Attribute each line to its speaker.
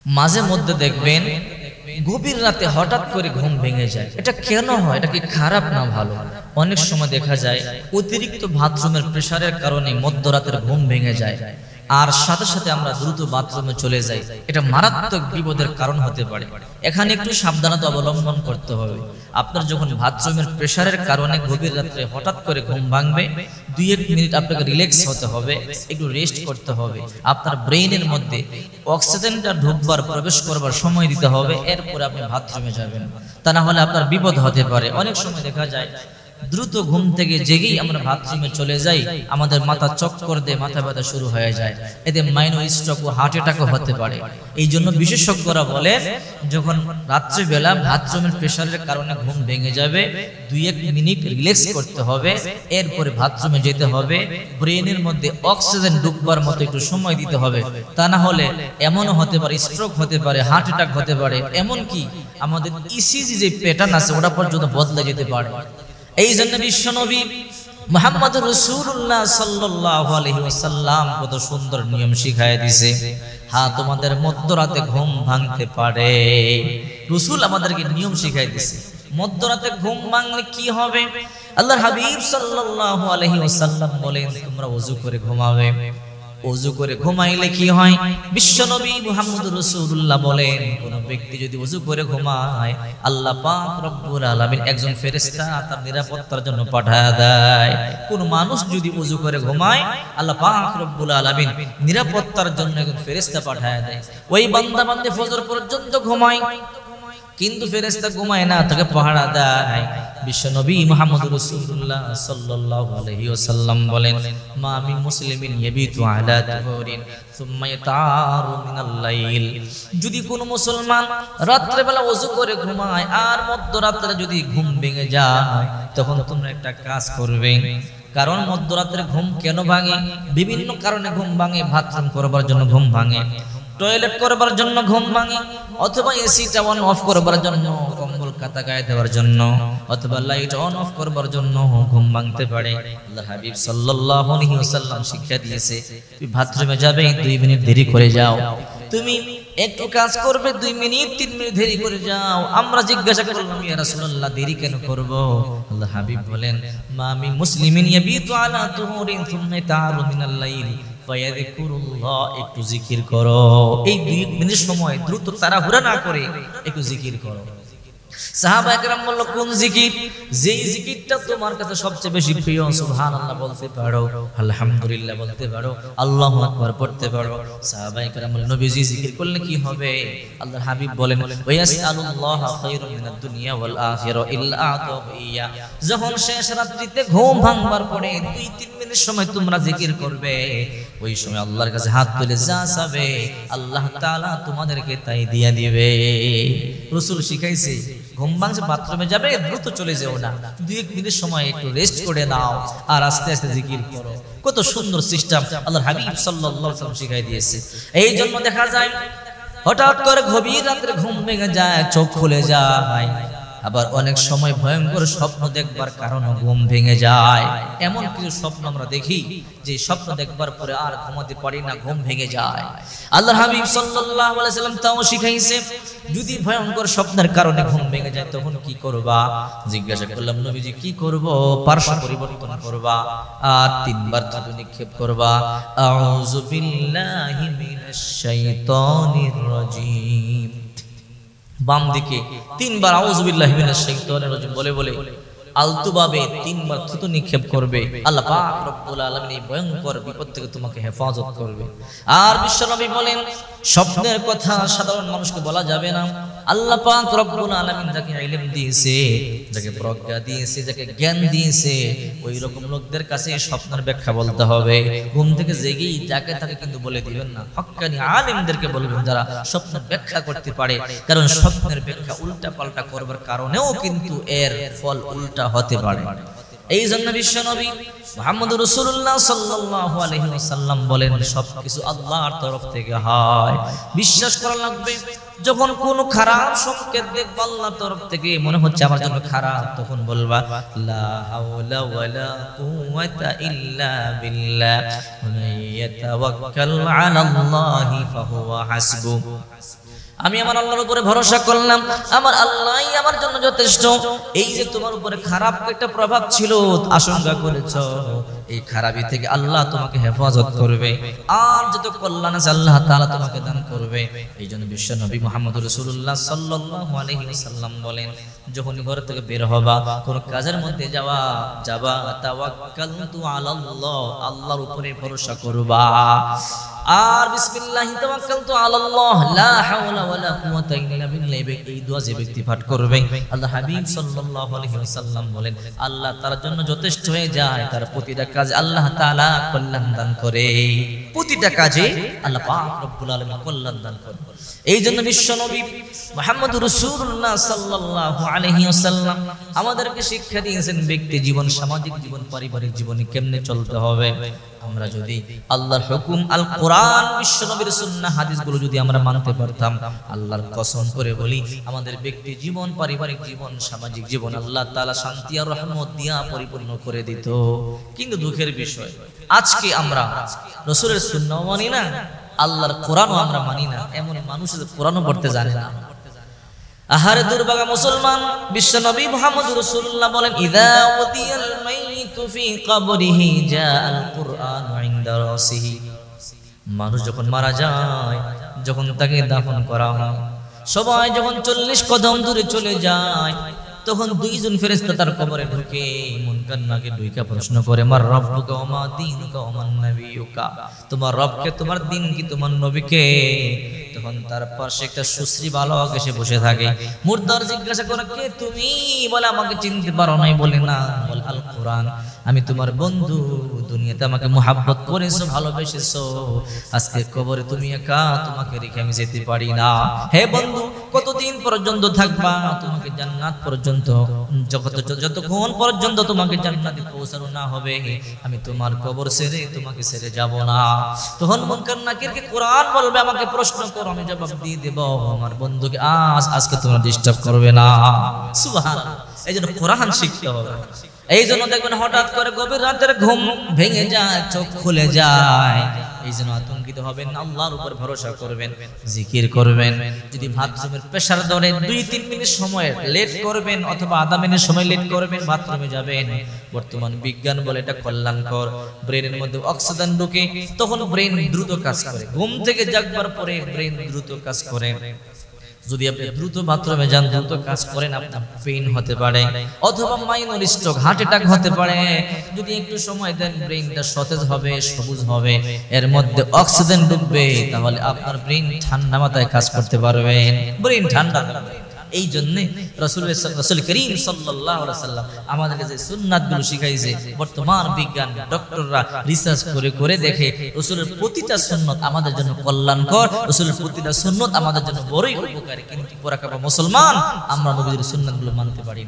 Speaker 1: মাঝে মধ্যে দেখবেন গভীর রাতে হঠাৎ করে ঘুম ভেঙে যায়। এটা কেন হয়? এটা কি খারাপ না ভালো? অনেক সময় দেখা যায় অতিরিক্ত বাথরুমের প্রেসারের কারণে মধ্যরাতের ঘুম ভেঙে যায়, আর সাথে সাথে আমরা দ্রুত বাথরুমে চলে যাই। এটা মারাত্মক বিপদের কারণ হতে পারে। এখানে একটু সাবধানতা অবলম্বন করতে হবে। আপনার যখন বাথরুমের প্রেসারের কারণে গভীর রাত্রে হঠাৎ করে ঘুম ভাঙবে, 2-1 মিনিট আপনাকে রিল্যাক্স হতে হবে, একটু রেস্ট করতে হবে। আপনার ব্রেইনের মধ্যে অক্সিজেনটা ঢুকবার, প্রবেশ করবার সময় দিতে হবে, এরপরে আপনি বাথরুমে যাবেন। তা না হলে আপনার বিপদ হতে পারে। অনেক সময় দেখা যায় দ্রুত ঘুম থেকে জেগেই আমরা বাথরুমে চলে যাই, আমাদের মাথা চক্কর দিয়ে মাথা ব্যথা শুরু হয়ে যায়। এতে মাইনর স্ট্রোক ও হার্ট অ্যাটাকও হতে পারে। এই জন্য বিশেষজ্ঞরা বলেন, যখন রাত্রিবেলা বাথরুমের প্রেসারের কারণে ঘুম ভেঙে যাবে, 2-1 মিনিট রিল্যাক্স করতে হবে, এরপরে বাথরুমে যেতে হবে। ব্রেনের মধ্যে অক্সিজেন ঢুকবার মতো একটু সময় দিতে হবে। তা না হলে এমনও হতে পারে স্ট্রোক হতে পারে, হার্ট অ্যাটাক হতে পারে, এমনকি আমাদের ইসিজি যে প্যাটার্ন আছে ওটা পর্যন্ত বদলে যেতে পারে। এই জন্য বিশ্বনবী মুহাম্মদ রাসূলুল্লাহ সাল্লাল্লাহু আলাইহি ওয়াসাল্লাম কত সুন্দর নিয়ম শিখায় দিয়েছে। হ্যাঁ, তোমাদের মধ্যরাতে ঘুম ভাঙতে পারে। রাসূল আমাদেরকে নিয়ম শিখায় দিয়েছে। মধ্যরাতে ঘুম ভাঙলে কি হবে? আল্লাহর হাবিব সাল্লাল্লাহু আলাইহি ওয়াসাল্লাম বলেন, তোমরা ওযু করে ঘুমাবে। ওযু করে ঘুমাইলে কি হয়? বিশ্বনবী মুহাম্মদ রাসূলুল্লাহ বলেন, কোন ব্যক্তি যদি ওযু করে ঘুমায়, আল্লাহ পাক রব্বুল আলামিন একজন ফেরেশতা তার নিরাপত্তার জন্য পাঠায় দেয়। কোন মানুষ যদি ওযু করে ঘুমায়, আল্লাহ পাক রব্বুল আলামিন নিরাপত্তার জন্য একজন ফেরেশতা পাঠায় দেয়। ওই বান্দা বান্দে ফজর পর্যন্ত ঘুমায়, কিন্তু ফেরেশতা ঘুমায় না, তাকে পাহারা দেয়। বিশ্বনবী মুহাম্মদ রাসূলুল্লাহ সাল্লাল্লাহু আলাইহি ওয়াসাল্লাম বলেন, মা মিন মুসলিমিন ইয়াবিতু আলা তুহুরিন সুম্মা ইয়াতারু মিনাল লাইল। যদি কোন মুসলমান রাত্রে বেলা ওযু করে ঘুমায় আর মধ্যরাতে যদি ঘুম ভেঙে যায়, তখন তোমরা একটা কাজ করবে। কারণ মধ্যরাতে ঘুম কেন ভাঙে? বিভিন্ন কারণে ঘুম ভাঙে। বাথরুম করবার জন্য ঘুম ভাঙে, টয়লেট করবার জন্য ঘুম ভাঙে, অথবা এসিটা অন অফ করবার জন্য, কম্বল কাতা গায়ে দেওয়ার জন্য, অথবা লাইট অন অফ করবার জন্য ঘুম ভাঙতে পারে। আল্লাহ হাবিব সাল্লাল্লাহু আলাইহি ওয়াসাল্লাম শিক্ষা দিয়েছে, তুমি বাথরুমে যাবে 2 মিনিট দেরি করে যাও। তুমি একটু কাজ করবে, 2 মিনিট 3 মিনিট দেরি করে যাও। আমরা জিজ্ঞাসা করলাম, ইয়া রাসূলুল্লাহ দেরি কেন করব? আল্লাহ হাবিব বলেন, মা মিন মুসলিমিন ইয়াবিতু আলা তুহুরিন সুম্মা ইয়াতারু মিনাল লাইল ফায়াযকুরুল্লাহ। একটু জিকির করো। এই 2 মিনিট সময় দ্রুত তাড়াহুড়া না করে একটু জিকির করো। সাহাবায়ে কেরাম বলল, কোন জিকির? যেই জিকিরটা তোমার কাছে সবচেয়ে বেশি প্রিয়, সুবহানাল্লাহ বলতে পারো, আলহামদুলিল্লাহ বলতে পারো, আল্লাহু আকবার পড়তে পারো। সাহাবায়ে কেরাম বললেন, নবীজি জিকির করলে কি হবে? আল্লাহর হাবিব বলেন, ওয়ায়াসআলুল্লাহ খায়রুম মিনাদ দুনিয়া ওয়াল আখিরা ইল্লা আতাহু ইয়া। যখন শেষ রাত্রিতে ঘুম ভাঙবার পরে 2-3 মিনিট সময় তোমরা জিকির করবে, ওই সময় আল্লাহর কাছে হাত তুলে যা চাবে আল্লাহ তাআলা তোমাদেরকে তাই দিয়ে দিবে। রাসূল শিখাইছে, ঘুম ভাঙছে বাথরুমে যাবে, দ্রুত চলে যেও না, 2-1 মিনিট সময় একটু রেস্ট করে নাও, আর আস্তে আস্তে জিকির করো। কত সুন্দর সিস্টেম আল্লাহর হাবিব সাল্লাল্লাহু আলাইহি ওয়াসাল্লাম শিখাই দিয়েছে। এই জন্য দেখা যায় হঠাৎ করে গভীর রাতে ঘুম ভেঙে যায়, চোখ খুলে যায়। আবার অনেক সময় ভয়ঙ্কর স্বপ্ন দেখবার কারণে ঘুম ভেঙে যায়। এমন কিছু স্বপ্ন আমরা দেখি যে স্বপ্ন দেখবার পরে আর ঘুমাতে পারি না, ঘুম ভেঙে যায়। আল্লাহর হাবিব সাল্লাল্লাহু আলাইহি ওয়াসাল্লাম তাও শিখাইছে, যদি ভয়ঙ্কর স্বপ্নের কারণে ঘুম ভেঙে যায় তখন কি করবা? জিজ্ঞাসা করলাম, নবীজি কি করব? পার্শ্ব পরিবর্তন করবা আর 3 বার থুতু নিক্ষেপ করবা, আউযু বিল্লাহি মিনাশ শাইতানির রাজিম। বাম দিকে 3 বার আউযু বিল্লাহি মিনাশ শাইতানির রাজিম বলে বলে আলতুভাবে 3 বার থুতু নিক্ষেপ করবে। আল্লাহ পাক রব্বুল আলামিন এই ভয়ঙ্কর বিপদ থেকে তোমাকে হেফাজত করবে। আর বিশ্বনবী বলেন, স্বপ্নের কথা সাধারণ মানুষকে বলা যাবে না। আল্লাহ পাক রব্বুল আলামিন যাকে ইলম দিয়েছে, যাকে প্রজ্ঞা দিয়েছে, যাকে জ্ঞান দিয়েছে, ওই রকম লোকদের কাছে স্বপ্নের ব্যাখ্যা বলতে হবে। ঘুম থেকে জেগেই যাকে তাকে কিন্তু বলে দিবেন না। হক্কানি আলেমদেরকে বলবেন যারা স্বপ্নের ব্যাখ্যা করতে পারে, কারণ স্বপ্নের ব্যাখ্যা উল্টা পাল্টা করবার কারণেও কিন্তু এর ফল উল্টা হতে পারে। এই জন্য বিশ্বনবী মুহাম্মদ রাসূলুল্লাহ সাল্লাল্লাহু আলাইহি ওয়াসাল্লাম বলেন, সবকিছু আল্লাহর তরফ থেকে হয়, বিশ্বাস করা লাগবে। যখন কোন খারাপ সংকেত দেখবা আল্লাহর তরফ থেকে, মনে হচ্ছে আমার জন্য খারাপ, তখন বলবা লা হাওলা ওয়ালা কুওয়াতা ইল্লা বিল্লাহ ওয়া মান ইয়াতাওয়াক্কাল আলাল্লাহি ফাহুয়া হাসবুহ। আমি আমার আল্লাহর উপরে ভরসা করলাম, আমার আল্লাহই আমার জন্য যথেষ্ট। এই যে তোমার উপরে খারাপ একটা প্রভাব ছিল, আশঙ্কা করেছো, এই খারাপি থেকে আল্লাহ তোমাকে হেফাজত করবে, আর যত কল্যাণ আছে আল্লাহ তাআলা তোমাকে দান করবে। এই জন্য বিশ্ব নবী মুহাম্মদ রাসূলুল্লাহ সাল্লাল্লাহু আলাইহি ওয়াসাল্লাম বলেন, যখন ঘর থেকে বের হবা, কোন কাজের মধ্যে যাবা তাওয়াক্কালতু আলাল্লাহ, আল্লাহর উপরে ভরসা করবা। আর বিসমিল্লাহি তাওয়াক্কালতু আলাল্লাহ লা হাওলা ওয়ালা কুওয়াতা ইল্লা বিল্লাহ, এই দোয়া যে ব্যক্তি পাঠ করবে, আল্লাহ হাবিব সাল্লাল্লাহু আলাইহি ওয়াসাল্লাম বলেন আল্লাহ তার জন্য যথেষ্ট হয়ে যায়। তার প্রতিটা কাজে আল্লাহ তাআলা কল্যাণ দান করে, প্রতিটা কাজে আল্লাহ পাক রব্বুল আলামিন কল্যাণ দান করে। এই জন্য বিশ্ব নবী মুহাম্মদুর রাসূলুল্লাহ সাল্লাল্লাহু আলাইহি ওয়াসাল্লাম আমাদেরকে শিক্ষা দিয়েছেন ব্যক্তি জীবন, সামাজিক জীবন, পারিবারিক জীবনে কেমনে চলতে হবে। আমরা যদি আল্লাহর হুকুম, আল কোরআন, বিশ্ব নবীর সুন্নাহ, হাদিসগুলো যদি আমরা মানতে পারতাম, আল্লাহর কসম করে বলি আমাদের ব্যক্তি জীবন, পারিবারিক জীবন, সামাজিক জীবন আল্লাহ তাআলা শান্তি আর রহমত দিয়া পরিপূর্ণ করে দিত। কিন্তু দুঃখের বিষয়, আজকে আমরা রাসূলের সুন্নাহ মানি না, আল্লাহর কোরআনও আমরা মানি না। এমন মানুষ আছে কোরআনও পড়তে জানে না। আহারে দুর্ভাগা মুসলমান। বিশ্ব নবী মুহাম্মদুর রাসূলুল্লাহ বলেন, ইযা উদিয়াল মাইতু ফি কবরিহি জাআল কুরআন ইনদা রাসিহি। মানুষ যখন মারা যায়, যখন তাকে দাফন করা হয়, সবাই যখন 40 কদম দূরে চলে যায়, তখন দুইজন ফেরেশতা তার কবরে ঢুকে মুনকার নাকির ঢুকে প্রশ্ন করে, মার রব্বুকা ওয়া মা দীনুকা ওয়া মান নাবিয়ুকা, তোমার রবকে, তোমার দিন কি, তোমার নবীকে? তখন তার পাশে একটা সুশ্রী বালক এসে বসে থাকে। মুর্দার জিজ্ঞাসা করে, কে তুমি? বলে, আমাকে চিনতে পারো নাই? বলে, না। বলে, আল কোরআন, আমি তোমার বন্ধু, দুনিয়াতে আমাকে মুহাব্বত করেছো, ভালোবেসেছো, আজকে কবরে তুমি একা, তোমাকে রেখে আমি যেতে পারি না। হে বন্ধু, কতদিন পর্যন্ত থাকবা? তোমাকে জান্নাত পর্যন্ত, যতক্ষণ পর্যন্ত তোমাকে জান্নাতে পৌঁছানো না হবে, আমি তোমার কবর ছেড়ে তোমাকে ছেড়ে যাব না। তখন মুনকার নাকিরকে কোরআন বলবে, আমাকে প্রশ্ন করো, আমি জবাব দিয়ে দেব। আমার বন্ধুকে আজকে তোমরা ডিস্টার্ব করবে না। সুবহানাল্লাহ। এই জন্য কোরআন শিখতে হবে। এই জন্য দেখবেন হঠাৎ করে গভীর রাতের ঘুম ভেঙে যায়, চোখ খুলে যায়। এই জন্য আতঙ্কিত হবেন না, আল্লাহর উপর ভরসা করবেন, জিকির করবেন। যদি বাথরুমের প্রেসার ধরে 2-3 মিনিট সময় লেট করবেন, অথবা আধা মিনিট সময় লেট করবেন, বাথরুমে যাবেন। বর্তমান বিজ্ঞান বলে এটা কল্যাণকর। ব্রেনের মধ্যে অক্সিজেন ঢুকে, তখন ব্রেন দ্রুত কাজ করে। ঘুম থেকে জাগবার পরে ব্রেন দ্রুত কাজ করে। যদি আপনি দ্রুত বাথরুমে যান, দ্রুত কাজ করেন, আপনার পেইন হতে পারে, অথবা মাইনর স্ট্রোক, হার্ট অ্যাটাক হতে পারে। যদি একটু সময় দেন, ব্রেইনটা সতেজ হবে, সবুজ হবে, এর মধ্যে অক্সিজেন ঢুকবে, তাহলে আপনার ব্রেইন ঠান্ডা মাথায় কাজ করতে পারবেন, ব্রেইন ঠান্ডা থাকবে। এই জন্য রাসূল করিম সাল্লাল্লাহু আলাইহি ওয়াসাল্লাম আমাদেরকে যে সুন্নাতগুলো শিখাইছে, বর্তমান বিজ্ঞান ডক্টররা রিসার্চ করে করে দেখে রাসূলের প্রতিটা সুন্নাত আমাদের জন্য কল্যাণকর, রাসূলের প্রতিটা সুন্নাত আমাদের জন্য বড়ই উপকারী। কিন্তু মুসলমান আমরা নবীর সুন্নাতগুলো মানতে পারি না।